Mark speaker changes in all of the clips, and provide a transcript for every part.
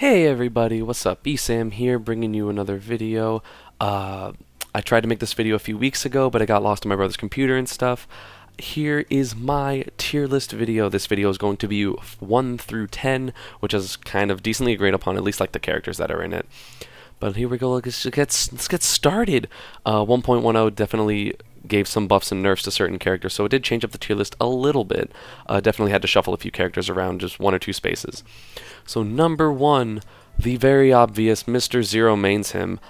Speaker 1: Hey everybody, what's up? ESAM here, bringing you another video. I tried to make this video a few weeks ago, but I got lost on my brother's computer and stuff. Here is my tier list video. This video is going to be 1 through 10, which is kind of decently agreed upon, at least like the characters that are in it. But here we go, let's get started. 1.10 definitely gave some buffs and nerfs to certain characters, so it did change up the tier list a little bit. Definitely had to shuffle a few characters around, just one or two spaces. So number 1, the very obvious Mr. Zero mains him,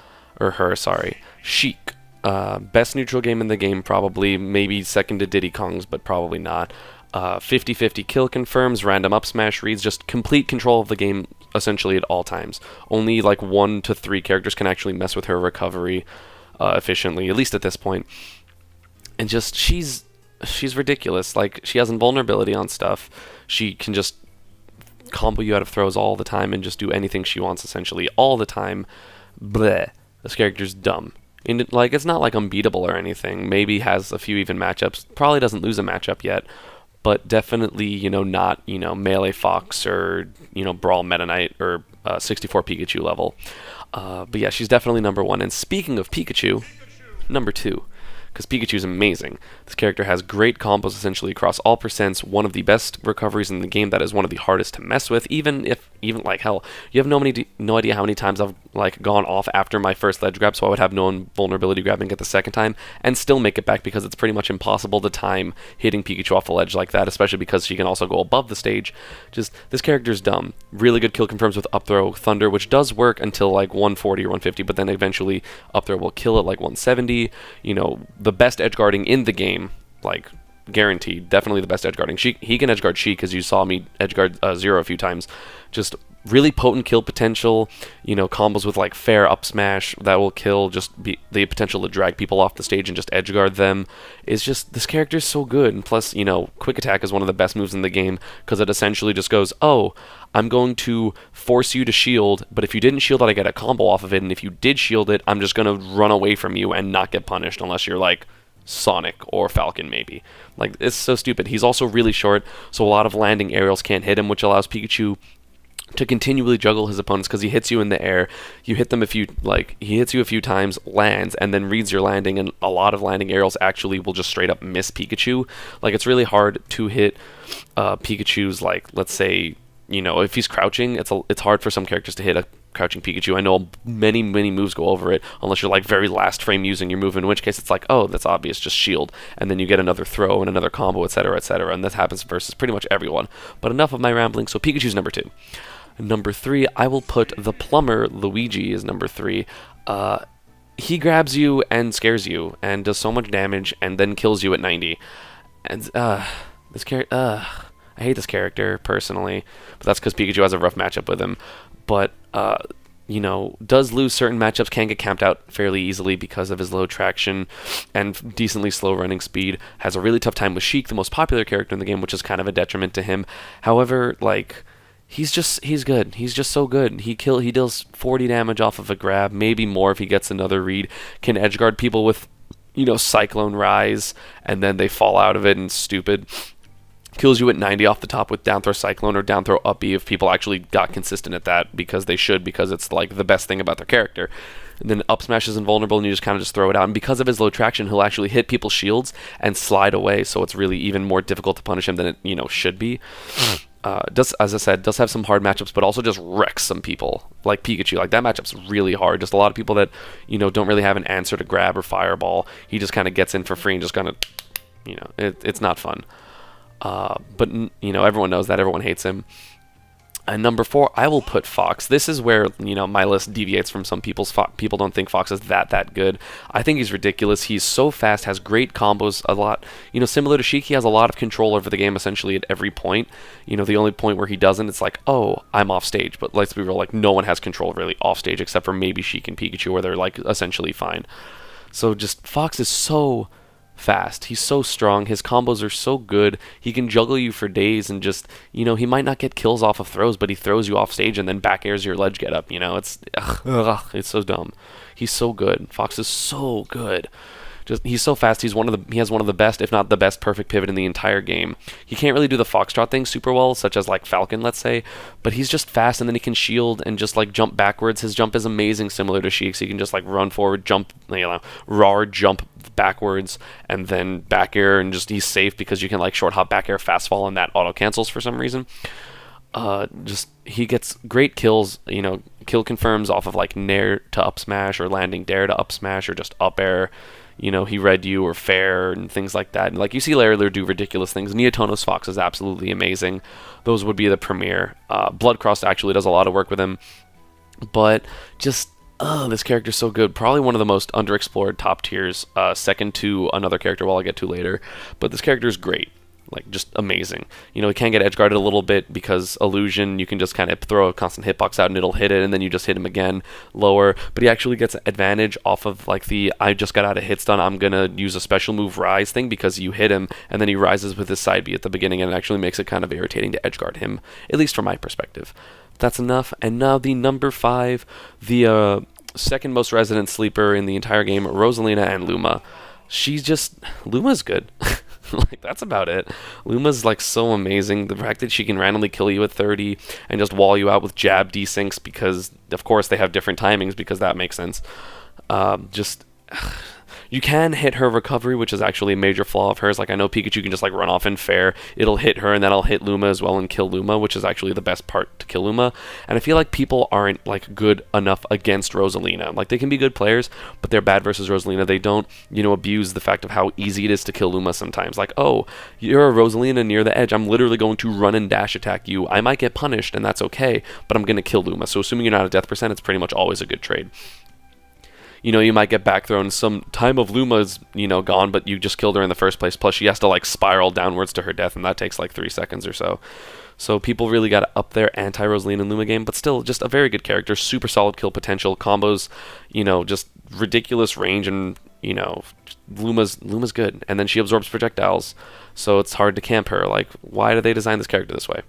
Speaker 1: or her, sorry, Sheik. Best neutral game in the game, probably, maybe second to Diddy Kong's, but probably not. 50-50 kill confirms, random up smash reads, just complete control of the game essentially at all times. Only like 1 to 3 characters can actually mess with her recovery efficiently, at least at this point. And just, she's ridiculous. Like, she has invulnerability on stuff. She can just combo you out of throws all the time and just do anything she wants essentially all the time. Bleh. This character's dumb. And like, it's not like unbeatable or anything. Maybe has a few even matchups. Probably doesn't lose a matchup yet. But definitely, not, Melee Fox or, Brawl Meta Knight or 64 Pikachu level. But yeah, she's definitely number 1. And speaking of Pikachu, number 2. Because Pikachu's amazing. This character has great combos essentially across all percents, one of the best recoveries in the game that is one of the hardest to mess with, even like hell. You have no idea how many times I've like gone off after my first ledge grab, so I would have no invulnerability grabbing it the second time, and still make it back because it's pretty much impossible to time hitting Pikachu off a ledge like that, especially because she can also go above the stage. Just, this character's dumb. Really good kill confirms with up throw Thunder, which does work until like 140 or 150, but then eventually up throw will kill it like 170. The best edge guarding in the game, like guaranteed, definitely the best edge guarding. He can edge guard Sheik, because you saw me edge guard Zero a few times. Just really potent kill potential, combos with like fair up smash that will kill, just the potential to drag people off the stage and just edge guard them. Is just, this character is so good. And plus, quick attack is one of the best moves in the game, because it essentially just goes, oh, I'm going to force you to shield, but if you didn't shield it, I get a combo off of it, and if you did shield it, I'm just going to run away from you and not get punished, unless you're like Sonic or Falcon maybe. Like, it's so stupid. He's also really short, so a lot of landing aerials can't hit him, which allows Pikachu to continually juggle his opponents, because he hits you in the air, you hit them he hits you a few times, lands, and then reads your landing, and a lot of landing aerials actually will just straight up miss Pikachu. Like, it's really hard to hit Pikachu's, like, let's say, if he's crouching, it's hard for some characters to hit a crouching Pikachu. I know many moves go over it, unless you're like very last frame using your move, in which case it's like, oh, that's obvious, just shield, and then you get another throw and another combo, etc., and that happens versus pretty much everyone. But enough of my rambling, so Pikachu's number 2. Number 3, I will put the plumber. Luigi is number 3. He grabs you and scares you and does so much damage and then kills you at 90. And this character, I hate this character personally, but that's because Pikachu has a rough matchup with him. But does lose certain matchups, can get camped out fairly easily because of his low traction and decently slow running speed. Has a really tough time with Sheik, the most popular character in the game, which is kind of a detriment to him. However, like, he's good. He's just so good. He deals 40 damage off of a grab, maybe more if he gets another read. Can edge guard people with, Cyclone Rise, and then they fall out of it and stupid. Kills you at 90 off the top with down throw Cyclone or down throw up B if people actually got consistent at that, because they should, because it's like the best thing about their character. And then up smash is invulnerable, and you just kind of just throw it out. And because of his low traction, he'll actually hit people's shields and slide away, so it's really even more difficult to punish him than it should be. As I said, does have some hard matchups, but also just wrecks some people, like Pikachu. Like, that matchup's really hard. Just a lot of people that, don't really have an answer to grab or fireball. He just kind of gets in for free and just kind of, it's not fun. But everyone knows that. Everyone hates him. And number 4, I will put Fox. This is where, my list deviates from some people's. People don't think Fox is that good. I think he's ridiculous. He's so fast, has great combos, a lot. Similar to Sheik, he has a lot of control over the game essentially at every point. The only point where he doesn't, it's like, oh, I'm off stage. But let's be real, like, no one has control really off stage except for maybe Sheik and Pikachu, where they're, like, essentially fine. So just, Fox is so fast. He's so strong. His combos are so good. He can juggle you for days, and just, he might not get kills off of throws, but he throws you off stage and then back airs your ledge get up. It's so dumb. He's so good. Fox is so good. Just he's so fast. He has one of the best, if not the best, perfect pivot in the entire game. He can't really do the foxtrot thing super well, such as like Falcon, let's say, but he's just fast, and then he can shield and just like jump backwards. His jump is amazing, similar to Sheik. So he can just like run forward, jump, raw jump backwards, and then back air, and just he's safe because you can like short hop back air, fast fall, and that auto cancels for some reason. Just he gets great kills, kill confirms off of like nair to up smash, or landing dare to up smash, or just up air. He read you or fair and things like that. And like you see Larry do ridiculous things. Neotonos Fox is absolutely amazing. Those would be the premier. Bloodcross actually does a lot of work with him. But just, this character's so good. Probably one of the most underexplored top tiers, second to another character I'll get to later. But this character is great. Like, just amazing. He can get edge guarded a little bit because illusion, you can just kind of throw a constant hitbox out and it'll hit it, and then you just hit him again lower. But he actually gets advantage off of like the I just got out of hit stun, I'm gonna use a special move rise thing, because you hit him and then he rises with his side B at the beginning, and it actually makes it kind of irritating to edge guard him, at least from my perspective. That's enough. And now the number 5, the second most resident sleeper in the entire game, Rosalina and Luma. Luma's good. Like, that's about it. Luma's like so amazing. The fact that she can randomly kill you at 30 and just wall you out with jab desyncs, because of course they have different timings, because that makes sense. You can hit her recovery, which is actually a major flaw of hers. Like, I know Pikachu can just like run off in fair. It'll hit her, and then I'll hit Luma as well and kill Luma, which is actually the best part to kill Luma. And I feel like people aren't like good enough against Rosalina. Like, they can be good players, but they're bad versus Rosalina. They don't, abuse the fact of how easy it is to kill Luma sometimes. Like, oh, you're a Rosalina near the edge. I'm literally going to run and dash attack you. I might get punished, and that's okay, but I'm going to kill Luma. So assuming you're not at death percent, it's pretty much always a good trade. You might get back thrown. Some time of Luma's, gone, but you just killed her in the first place. Plus, she has to, like, spiral downwards to her death, and that takes, like, 3 seconds or so. So people really got to up their anti-Rosalina and Luma game, but still, just a very good character. Super solid kill potential. Combos, just ridiculous range, and, Luma's good. And then she absorbs projectiles, so it's hard to camp her. Like, why did they design this character this way?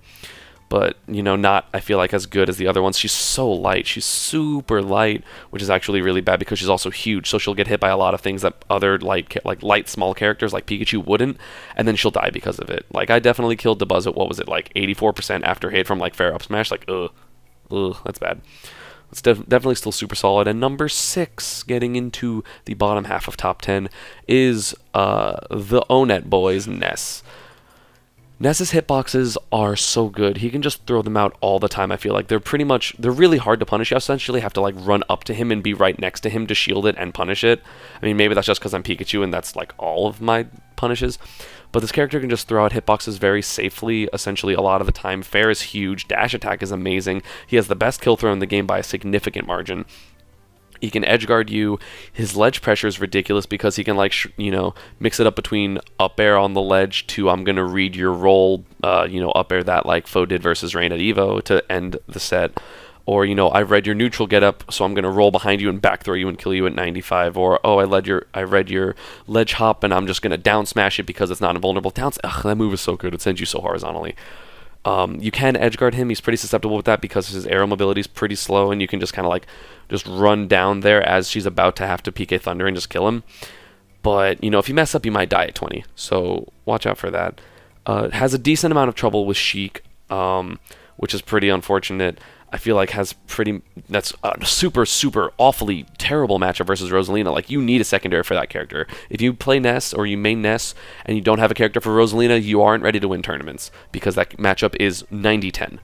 Speaker 1: But, not, I feel like, as good as the other ones. She's so light. She's super light, which is actually really bad because she's also huge. So she'll get hit by a lot of things that other light small characters like Pikachu wouldn't, and then she'll die because of it. Like, I definitely killed the Buzz at, what was it, like 84% after hit from like fair up smash. Like, that's bad. It's definitely still super solid. And number 6, getting into the bottom half of top 10, is the Onet boys, Ness. Ness's hitboxes are so good. He can just throw them out all the time, I feel like. They're really hard to punish. You essentially have to like run up to him and be right next to him to shield it and punish it. I mean, maybe that's just because I'm Pikachu and that's like all of my punishes. But this character can just throw out hitboxes very safely, essentially a lot of the time. Fair is huge. Dash attack is amazing. He has the best kill throw in the game by a significant margin. He can edge guard you. His ledge pressure is ridiculous because he can mix it up between up air on the ledge to I'm gonna read your roll, up air that like Foe did versus Rain at Evo to end the set, or I've read your neutral get up, so I'm gonna roll behind you and back throw you and kill you at 95, or I read your ledge hop and I'm just gonna down smash it because it's not invulnerable. That move is so good. It sends you so horizontally. You can edge guard him. He's pretty susceptible with that because his aerial mobility is pretty slow, and you can just kind of just run down there as she's about to have to PK Thunder and just kill him. But, if you mess up, you might die at 20, so watch out for that. Has a decent amount of trouble with Sheik, which is pretty unfortunate. I feel like that's a super, super awfully terrible matchup versus Rosalina. Like, you need a secondary for that character. If you play Ness or you main Ness and you don't have a character for Rosalina, you aren't ready to win tournaments because that matchup is 90-10.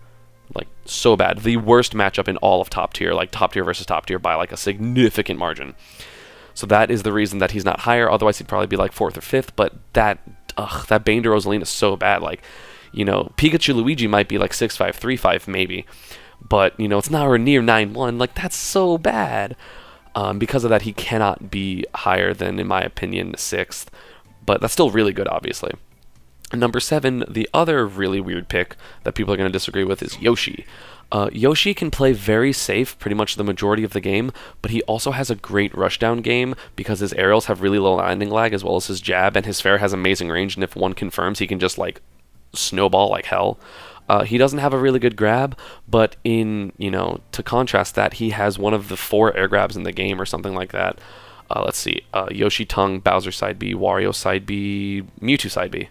Speaker 1: Like, so bad. The worst matchup in all of top tier, like top tier versus top tier by like a significant margin. So that is the reason that he's not higher. Otherwise, he'd probably be like 4th or 5th, but that Bane to Rosalina is so bad. Like, Pikachu Luigi might be like 6-5, 3-5 maybe. But, it's nowhere near 9-1. Like, that's so bad. Because of that, he cannot be higher than, in my opinion, 6th. But that's still really good, obviously. And number 7, the other really weird pick that people are going to disagree with is Yoshi. Yoshi can play very safe pretty much the majority of the game, but he also has a great rushdown game because his aerials have really low landing lag as well as his jab, and his fair has amazing range, and if one confirms, he can just, snowball like hell. He doesn't have a really good grab, but to contrast that, he has one of the 4 air grabs in the game or something like that. let's see, Yoshi tongue, Bowser side B, Wario side B, Mewtwo side B.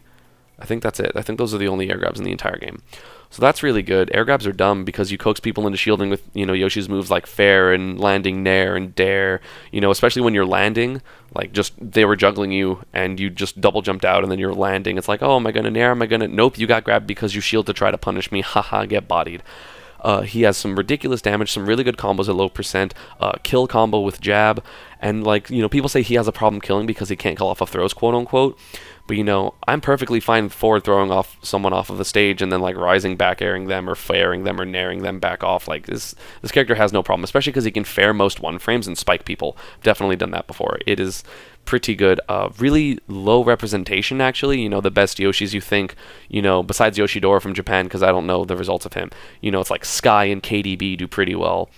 Speaker 1: I think that's it. I think those are the only air grabs in the entire game. So that's really good. Air grabs are dumb because you coax people into shielding with, Yoshi's moves like fair and landing nair and dare, especially when you're landing, like just they were juggling you and you just double jumped out and then you're landing. It's like, oh, am I going to nair? Am I going to? Nope, you got grabbed because you shield to try to punish me. Haha, get bodied. He has some ridiculous damage, some really good combos at low percent, kill combo with jab, and people say he has a problem killing because he can't kill off of throws, quote unquote. But I'm perfectly fine forward throwing off someone off of the stage and then rising back airing them or fairing them or nairing them back off. Like this character has no problem, especially because he can fair most one frames and spike people. Definitely done that before. It is pretty good. Really low representation actually. The best Yoshis you think, besides Yoshidora from Japan, because I don't know the results of him. It's like Sky and KDB do pretty well.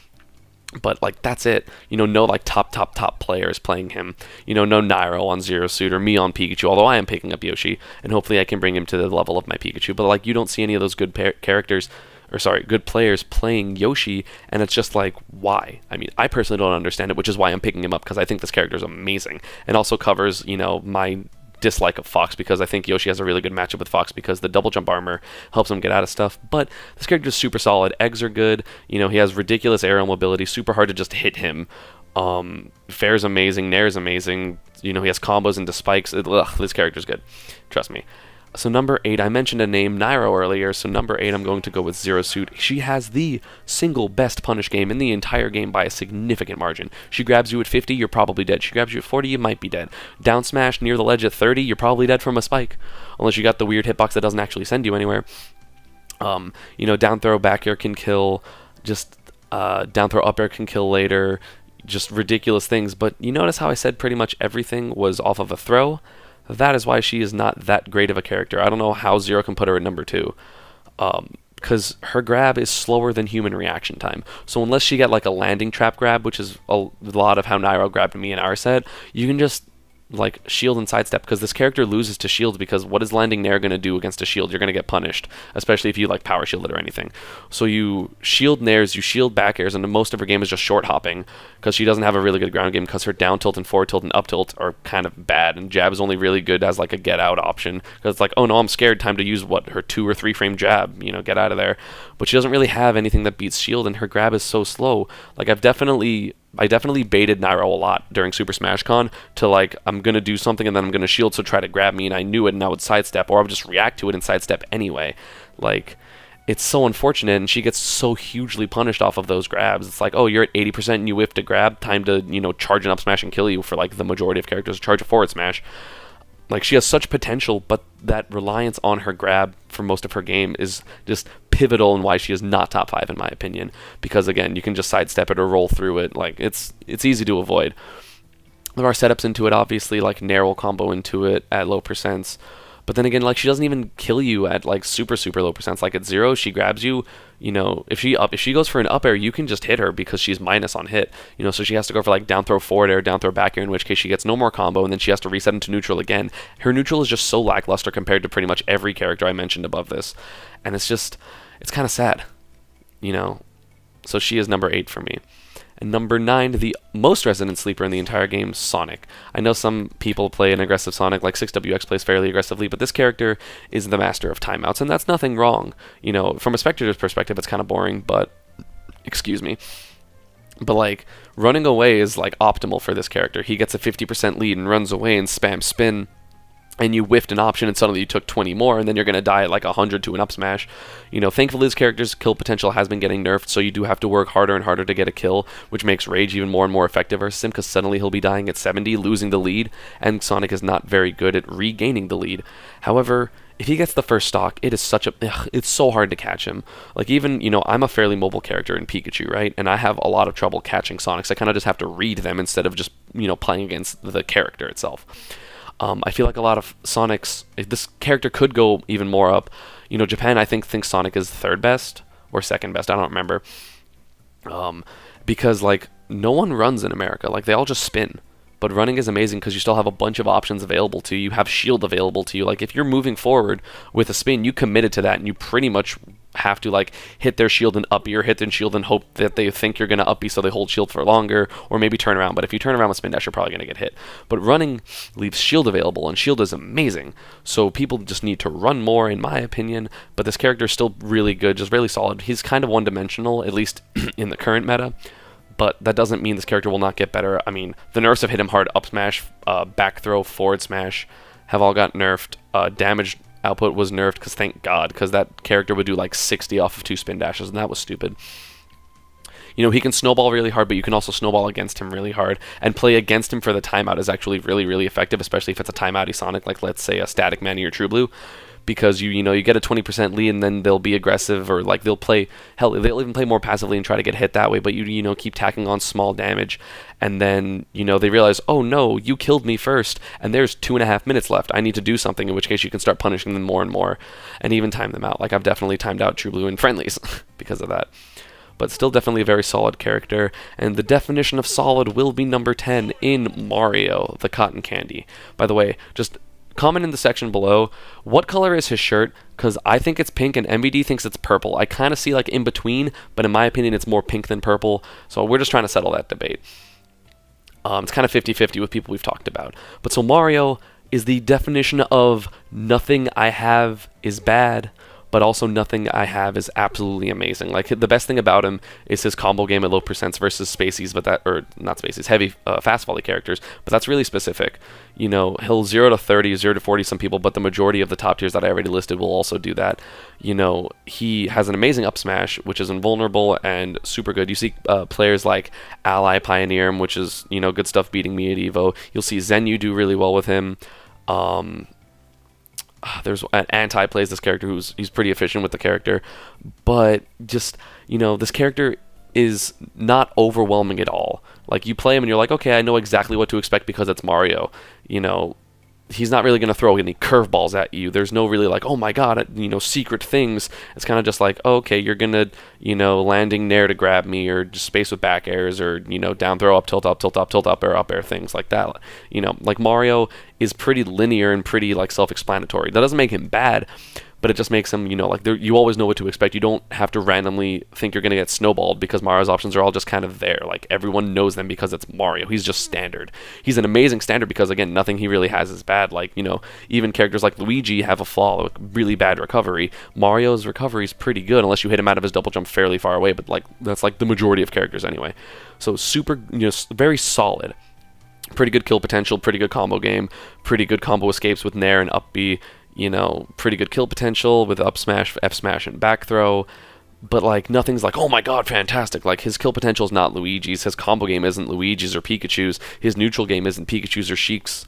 Speaker 1: But that's it. No top players playing him. No Nairo on Zero Suit or me on Pikachu. Although I am picking up Yoshi, and hopefully I can bring him to the level of my Pikachu. But you don't see any of those good good players playing Yoshi, and it's just why? I mean, I personally don't understand it, which is why I'm picking him up because I think this character is amazing, and also covers my dislike of Fox, because I think Yoshi has a really good matchup with Fox because the double jump armor helps him get out of stuff. But this character is super solid. Eggs are good. He has ridiculous aerial mobility, super hard to just hit him. Fair's amazing, Nair's amazing. He has combos into spikes. This character's good. Trust me. So number 8, I mentioned a name, Nairo, earlier. So number 8, I'm going to go with Zero Suit. She has the single best punish game in the entire game by a significant margin. She grabs you at 50, you're probably dead. She grabs you at 40, you might be dead. Down smash near the ledge at 30, you're probably dead from a spike. Unless you got the weird hitbox that doesn't actually send you anywhere. Down throw, back air can kill. Just down throw, up air can kill later. Just ridiculous things. But you notice how I said pretty much everything was off of a throw? That is why she is not that great of a character. I don't know how Zero can put her at number 2. Because her grab is slower than human reaction time. So unless she got a landing trap grab, which is a lot of how Nairo grabbed me in our set, you can just shield and sidestep, because this character loses to shields, because what is landing nair going to do against a shield? You're going to get punished, especially if you power shield it or anything. So you shield nairs, you shield back airs, and most of her game is just short hopping, because she doesn't have a really good ground game, because her down tilt and forward tilt and up tilt are kind of bad, and jab is only really good as a get out option, because it's oh no, I'm scared, time to use her 2 or 3 frame jab, get out of there. But she doesn't really have anything that beats shield, and her grab is so slow. I definitely baited Nairo a lot during Super Smash Con to I'm going to do something and then I'm going to shield, so try to grab me, and I knew it and I would sidestep, or I would just react to it and sidestep anyway. It's so unfortunate, and she gets so hugely punished off of those grabs. It's oh, you're at 80% and you whiffed a grab, time to, charge an up smash and kill you for the majority of characters, charge a forward smash. She has such potential, but that reliance on her grab for most of her game is just pivotal in why she is not top 5 in my opinion. Because again, you can just sidestep it or roll through it. It's easy to avoid. There are setups into it, obviously, Nair will combo into it at low percents. But then again, she doesn't even kill you at super low percents. At 0, she grabs you. If she goes for an up air, you can just hit her because she's minus on hit. So she has to go for down throw forward air, down throw back air, in which case she gets no more combo, and then she has to reset into neutral again. Her neutral is just so lackluster compared to pretty much every character I mentioned above this, and it's kind of sad. So she is number 8 for me. And number 9, the most resonant sleeper in the entire game, Sonic. I know some people play an aggressive Sonic, 6WX plays fairly aggressively, but this character is the master of timeouts, and that's nothing wrong. From a spectator's perspective, it's kind of boring, but... Excuse me. But, running away is, optimal for this character. He gets a 50% lead and runs away and spams spin, and you whiffed an option and suddenly you took 20 more, and then you're going to die at 100 to an up smash. Thankfully this character's kill potential has been getting nerfed, so you do have to work harder and harder to get a kill, which makes Rage even more and more effective versus him, because suddenly he'll be dying at 70, losing the lead, and Sonic is not very good at regaining the lead. However, if he gets the first stock, it is it's so hard to catch him. Even, I'm a fairly mobile character in Pikachu, right? And I have a lot of trouble catching Sonics. I kind of just have to read them instead of just, playing against the character itself. I feel a lot of Sonics, this character could go even more up. Japan, I thinks Sonic is 3rd best or 2nd best. I don't remember. Because, no one runs in America. They all just spin. But running is amazing because you still have a bunch of options available to you. You have shield available to you. If you're moving forward with a spin, you committed to that and you pretty much have to like hit their shield and uppy, or hit their shield and hope that they think you're going to uppy so they hold shield for longer, or maybe turn around. But if you turn around with spin dash, you're probably going to get hit. But running leaves shield available, and shield is amazing. So people just need to run more, in my opinion. But this character is still really good, just really solid. He's kind of one-dimensional, at least in the current meta. But that doesn't mean this character will not get better. I mean, the nerfs have hit him hard. Up smash, back throw, forward smash have all got nerfed. Damage output was nerfed, because thank God, because that character would do like 60 off of 2 spin dashes, and that was stupid. You know, he can snowball really hard, but you can also snowball against him really hard, and play against him for the timeout is actually really, really effective, especially if it's a timeouty Sonic, like let's say a Static Manny or True Blue, because you know, you get a 20% lead, and then they'll be aggressive, or like they'll play, hell, they'll even play more passively and try to get hit that way, but you know, keep tacking on small damage, and then, you know, they realize, oh no, you killed me first, and there's 2.5 minutes left, I need to do something, in which case you can start punishing them more and more, and even time them out. Like, I've definitely timed out True Blue in friendlies because of that. But still definitely a very solid character, and the definition of solid will be number 10 in Mario, the Cotton Candy. By the way, just comment in the section below, what color is his shirt? Because I think it's pink and MVD thinks it's purple. I kind of see like in between, but in my opinion it's more pink than purple, so we're just trying to settle that debate. It's kind of 50-50 with people we've talked about. But so Mario is the definition of nothing I have is bad, but also nothing I have is absolutely amazing. Like, the best thing about him is his combo game at low percents versus Spaceys, but that, or not Spaceys, heavy fast volley characters, but that's really specific. You know, he'll 0 to 30, 0 to 40 some people, but the majority of the top tiers that I already listed will also do that. You know, he has an amazing up smash, which is invulnerable and super good. You see players like Ally pioneer him, which is, you know, good stuff beating me at Evo. You'll see Zenyu do really well with him. There's an Anti plays this character he's pretty efficient with the character, but just, you know, this character is not overwhelming at all. Like, you play him and you're like, okay, I know exactly what to expect because it's Mario. You know, he's not really going to throw any curveballs at you. There's no really like, oh my god, you know, secret things. It's kind of just like, oh, okay, you're going to, you know, landing nair to grab me, or just space with back airs, or, you know, down throw, up tilt, up tilt, up tilt, up air, things like that. You know, like, Mario is pretty linear and pretty like self-explanatory. That doesn't make him bad, but it just makes him, you know, like, you always know what to expect. You don't have to randomly think you're going to get snowballed, because Mario's options are all just kind of there. Like, everyone knows them because it's Mario. He's just standard. He's an amazing standard because, again, nothing he really has is bad. Like, you know, even characters like Luigi have a flaw, like really bad recovery. Mario's recovery is pretty good unless you hit him out of his double jump fairly far away, but like, that's like the majority of characters anyway. So super, you know, very solid. Pretty good kill potential, pretty good combo game, pretty good combo escapes with Nair and up B. You know, pretty good kill potential with up smash, F smash, and back throw, but like, nothing's like, oh my god, fantastic. Like, his kill potential is not Luigi's, his combo game isn't Luigi's or Pikachu's, his neutral game isn't Pikachu's or Sheik's,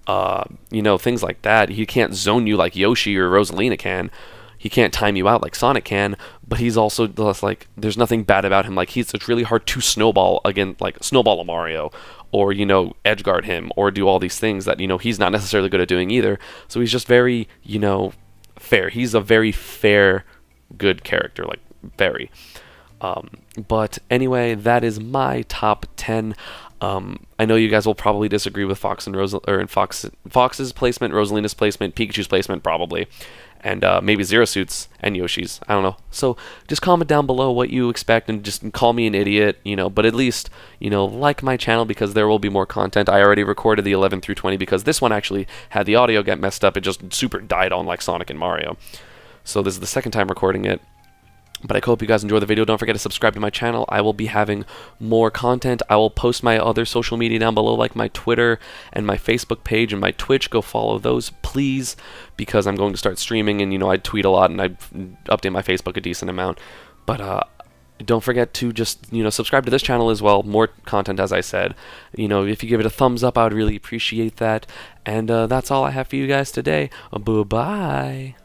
Speaker 1: you know, things like that. He can't zone you like Yoshi or Rosalina can. He can't time you out like Sonic can, but he's also less like, there's nothing bad about him. Like, it's really hard to snowball again, like snowball a Mario, or, you know, edge guard him, or do all these things that, you know, he's not necessarily good at doing either. So he's just very, you know, fair. He's a very fair, good character, like, very. But anyway, that is my top 10. I know you guys will probably disagree with Fox's placement, Rosalina's placement, Pikachu's placement, probably, and maybe Zero Suit's and Yoshi's. I don't know. So just comment down below what you expect, and just call me an idiot, you know, but at least, you know, like my channel, because there will be more content. I already recorded the 11 through 20 because this one actually had the audio get messed up. It just super died on like Sonic and Mario. So this is the second time recording it. But I hope you guys enjoy the video. Don't forget to subscribe to my channel. I will be having more content. I will post my other social media down below, like my Twitter and my Facebook page and my Twitch. Go follow those, please, because I'm going to start streaming, and, you know, I tweet a lot and I update my Facebook a decent amount. But don't forget to just, you know, subscribe to this channel as well. More content, as I said. You know, if you give it a thumbs up, I would really appreciate that. And that's all I have for you guys today. Bye-bye.